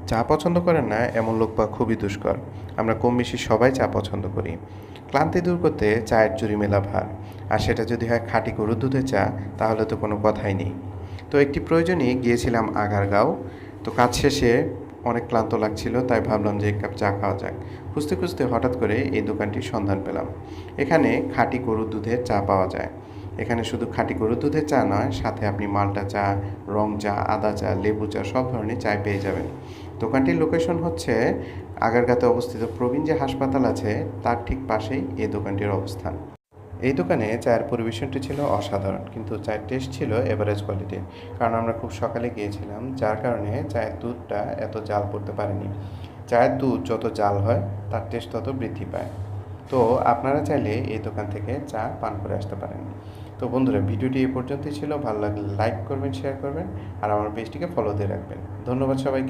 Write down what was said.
চা পছন্দ করেন না এমন লোক পাওয়া খুবই দুষ্কর। আমরা কম বেশি সবাই চা পছন্দ করি। ক্লান্তি দূর করতে চায়ের জুড়ি মেলা ভার। আর সেটা যদি হয় খাঁটি গরুর দুধের চা, তাহলে তো কোনো কথাই নেই। তো একটি প্রয়োজনে গিয়েছিলাম আগারগাঁও। তো কাজ শেষে অনেক ক্লান্ত লাগছিল, তাই ভাবলাম যে এক কাপ চা খাওয়া যাক। খুঁজতে খুঁজতে হঠাৎ করে এই দোকানটির সন্ধান পেলাম। এখানে খাঁটি গরুর দুধের চা পাওয়া যায়। এখানে শুধু খাঁটি গরুর দুধের চা নয়, সাথে আপনি মাল্টা চা, রং চা, আদা চা, লেবু চা সব ধরনের চায় পেয়ে যাবেন। দোকানটির লোকেশন হচ্ছে আগারগাঁতে অবস্থিত প্রবীণ যে হাসপাতাল আছে তার ঠিক পাশেই এই দোকানটির অবস্থান। এই দোকানে চায়ের পরিবেশনটি ছিল অসাধারণ, কিন্তু চায়ের টেস্ট ছিল এভারেজ কোয়ালিটির। কারণ আমরা খুব সকালে গিয়েছিলাম, যার কারণে চায়ের দুধটা এত জাল পড়তে পারেনি। চায়ের দুধ যত জাল হয় তার টেস্ট তত বৃদ্ধি পায়। তো আপনারা চাইলে এই দোকান থেকে চা পান করে আসতে পারেন। তো বন্ধুরা, ভিডিওটি এই পর্যন্তই ছিল। ভালো লাগলে লাইক করবেন, শেয়ার করবেন, আর আমার পেজটিকে ফলো দিয়ে রাখবেন। ধন্যবাদ সবাইকে।